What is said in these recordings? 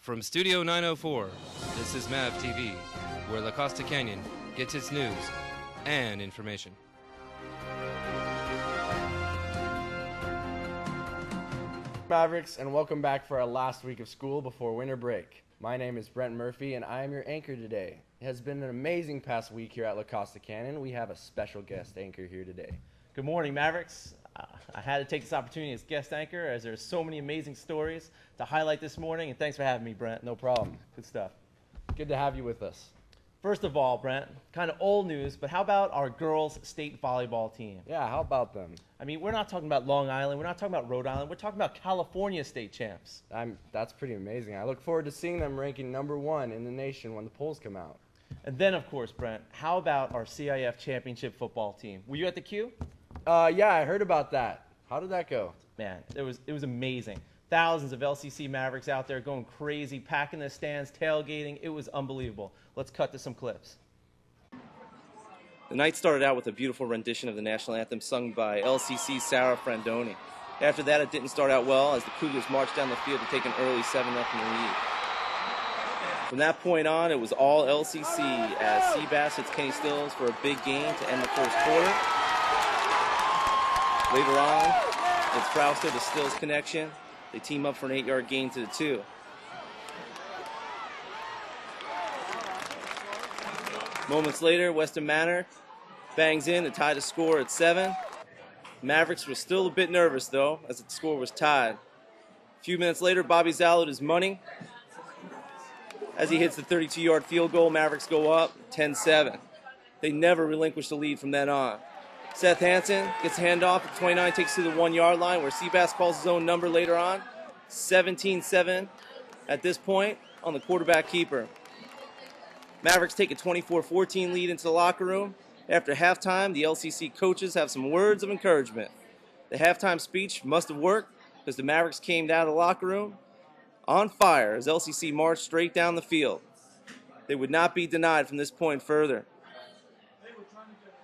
From Studio 904, this is MAV TV, where the Costa Canyon gets its news and information. Mavericks, and welcome back for our last week of school before winter break. My name is Brent Murphy, and I am your anchor today. It has been an amazing past week here at La Costa Canyon. We have a special guest anchor here today. Good morning, Mavericks. I had to take this opportunity as guest anchor as there's so many amazing stories to highlight this morning, and thanks for having me, Brent. No problem. Good stuff. Good to have you with us. First of all, Brent, kind of old news, but how about our girls' state volleyball team? Yeah, how about them? I mean, we're not talking about Long Island, we're not talking about Rhode Island, we're talking about California state champs. That's pretty amazing. I look forward to seeing them ranking #1 in the nation when the polls come out. And then, of course, Brent, how about our CIF championship football team? Were you at the Q? Yeah, I heard about that. How did that go? Man, it was amazing. Thousands of LCC Mavericks out there going crazy, packing the stands, tailgating. It was unbelievable. Let's cut to some clips. The night started out with a beautiful rendition of the national anthem sung by LCC Sarah Frandoni. After that, it didn't start out well as the Cougars marched down the field to take an early 7-0 lead. From that point on, it was all LCC as Seabass hits Kenny Stills for a big game to end the first quarter. Later on, it's Frauster to Stills connection. They team up for an 8-yard gain to the 2. Moments later, Weston Manor bangs in to tie the score at 7. Mavericks were still a bit nervous, though, as the score was tied. A few minutes later, Bobby Zalud is money. As he hits the 32-yard field goal, Mavericks go up 10-7. They never relinquish the lead from then on. Seth Hansen gets a handoff at 29, takes to the 1-yard line where Seabass calls his own number later on. 17-7 at this point on the quarterback keeper. Mavericks take a 24-14 lead into the locker room. After halftime, the LCC coaches have some words of encouragement. The halftime speech must have worked because the Mavericks came out of the locker room on fire as LCC marched straight down the field. They would not be denied from this point further.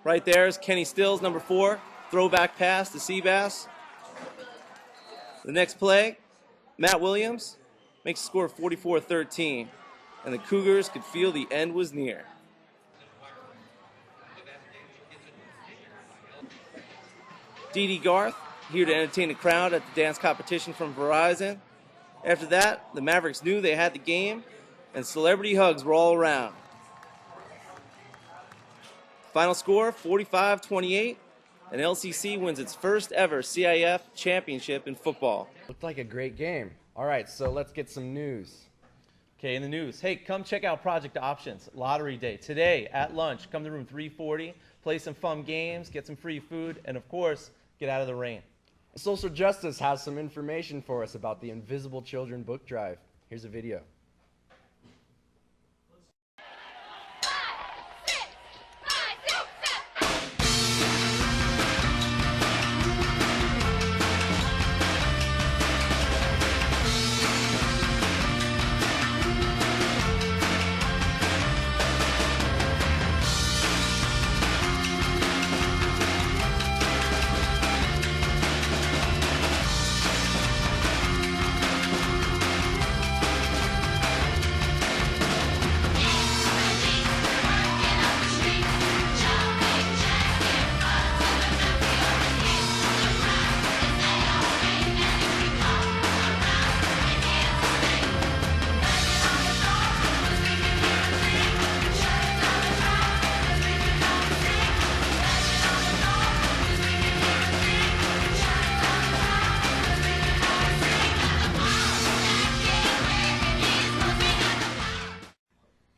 Right there is Kenny Stills, number 4, throwback pass to Seabass. The next play, Matt Williams makes a score of 44-13, and the Cougars could feel the end was near. Dee Dee Garth, here to entertain the crowd at the dance competition from Verizon. After that, the Mavericks knew they had the game, and celebrity hugs were all around. Final score, 45-28, and LCC wins its first ever CIF championship in football. Looked like a great game. All right, so let's get some news. Okay, in the news, hey, come check out Project Options, Lottery Day. Today at lunch, come to room 340, play some fun games, get some free food, and of course, get out of the rain. Social Justice has some information for us about the Invisible Children book drive. Here's a video.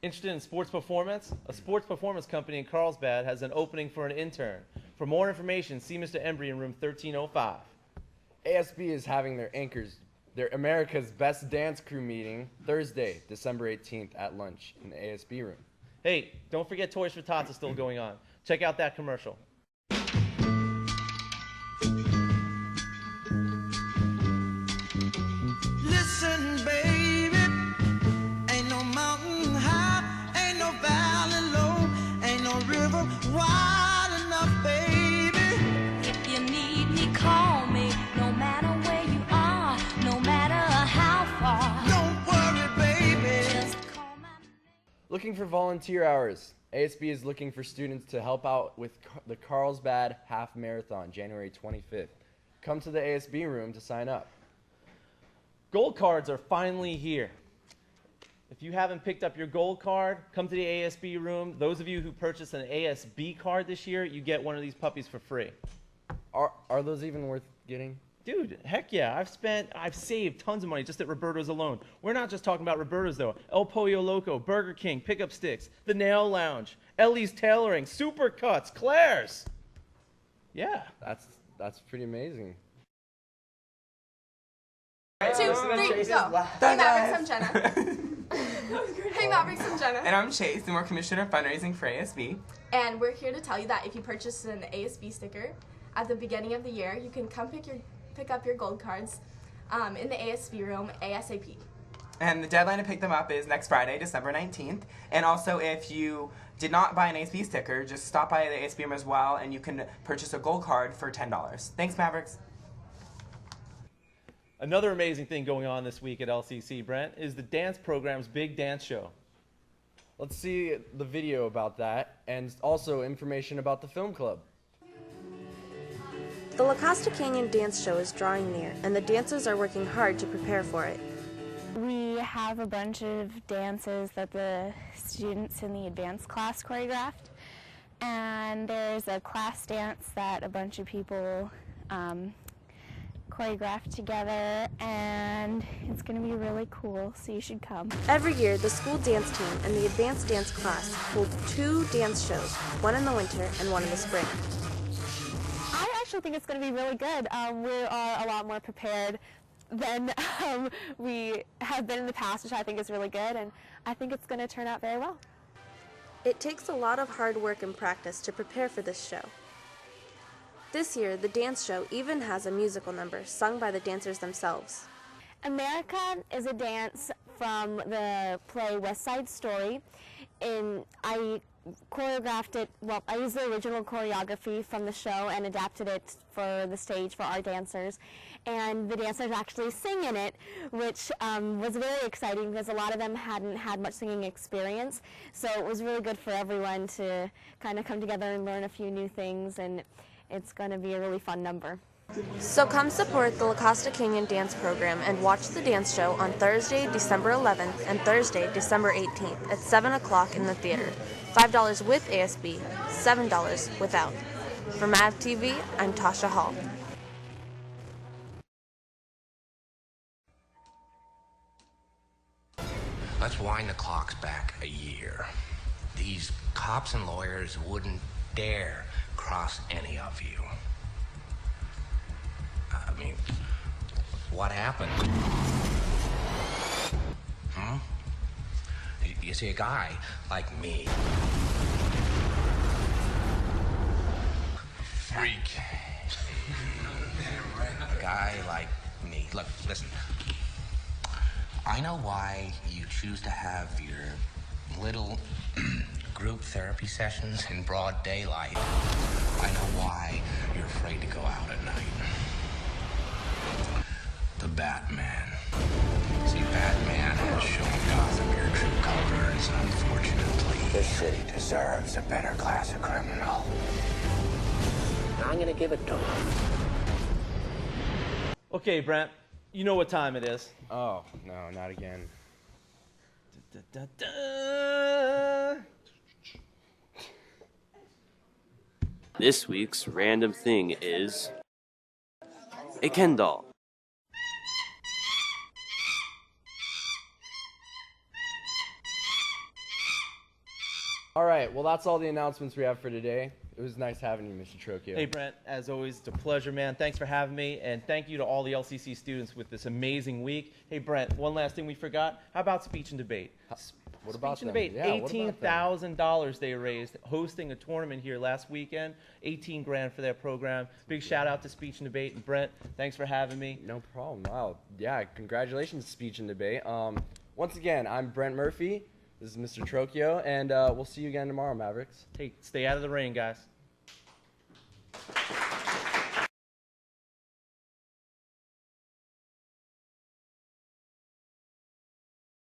Interested in sports performance? A sports performance company in Carlsbad has an opening for an intern. For more information, see Mr. Embry in room 1305. ASB is having their America's Best Dance Crew meeting Thursday, December 18th at lunch in the ASB room. Hey, don't forget Toys for Tots is still going on. Check out that commercial. Listen, baby, ain't no mountain high, ain't no valley low, ain't no river wide enough, baby. If you need me, call me, no matter where you are, no matter how far. Don't worry, baby. Looking for volunteer hours. ASB is looking for students to help out with the Carlsbad Half Marathon, January 25th. Come to the ASB room to sign up. Gold cards are finally here. If you haven't picked up your gold card, come to the ASB room. Those of you who purchased an ASB card this year, you get one of these puppies for free. Are those even worth getting? Dude, heck yeah. I've saved tons of money just at Roberto's alone. We're not just talking about Roberto's though. El Pollo Loco, Burger King, Pickup Sticks, The Nail Lounge, Ellie's Tailoring, Supercuts, Claire's. Yeah. That's pretty amazing. 2, 3, go. Hey Mavericks, I'm Jenna. Hey Mavericks, I'm Jenna. And I'm Chase, and we're Commissioner of Fundraising for ASB. And we're here to tell you that if you purchase an ASB sticker at the beginning of the year, you can come pick up your gold cards in the ASB room ASAP. And the deadline to pick them up is next Friday, December 19th. And also, if you did not buy an ASB sticker, just stop by the ASB room as well, and you can purchase a gold card for $10. Thanks, Mavericks. Another amazing thing going on this week at LCC, Brent, is the dance program's big dance show. Let's see the video about that and also information about the film club. The La Costa Canyon dance show is drawing near, and the dancers are working hard to prepare for it. We have a bunch of dances that the students in the advanced class choreographed, and there's a class dance that a bunch of people choreographed together, and it's going to be really cool, so you should come. Every year, the school dance team and the advanced dance class hold 2 dance shows, one in the winter and one in the spring. I actually think it's going to be really good. We are a lot more prepared than we have been in the past, which I think is really good, and I think it's going to turn out very well. It takes a lot of hard work and practice to prepare for this show. This year, the dance show even has a musical number sung by the dancers themselves. America is a dance from the play West Side Story. I choreographed it, well, I used the original choreography from the show and adapted it for the stage for our dancers. And the dancers actually sing in it, which was very exciting because a lot of them hadn't had much singing experience. So it was really good for everyone to kind of come together and learn a few new things, and it's going to be a really fun number. So come support the La Costa Canyon dance program and watch the dance show on Thursday, December 11th and Thursday, December 18th at 7 o'clock in the theater. $5 with ASB, $7 without. For MAV TV, I'm Tasha Hall. Let's wind the clocks back a year. These cops and lawyers wouldn't dare cross any of you. I mean, what happened? You see, a guy like me, freak. A guy like me. Look, listen. I know why you choose to have your little group therapy sessions in broad daylight. I know why you're afraid to go out at night. The Batman. See, Batman has shown Gotham your true colors, unfortunately. This city deserves a better class of criminal. I'm gonna give it to him. Okay, Brent, you know what time it is. Oh, no, not again. Da, da, da. This week's random thing is a Ken doll. All right, well, that's all the announcements we have for today. It was nice having you, Mr. Trocchio. Hey, Brent, as always, it's a pleasure, man. Thanks for having me, and thank you to all the LCC students with this amazing week. Hey, Brent, one last thing we forgot. How about speech and debate? What about Speech and them? debate. Yeah, what about them? $18,000 they raised hosting a tournament here last weekend. 18 grand for that program. Big shout out to speech and debate. And Brent, thanks for having me. No problem. Wow. Yeah, congratulations, speech and debate. Once again, I'm Brent Murphy. This is Mr. Trocchio, and we'll see you again tomorrow, Mavericks. Hey, stay out of the rain, guys.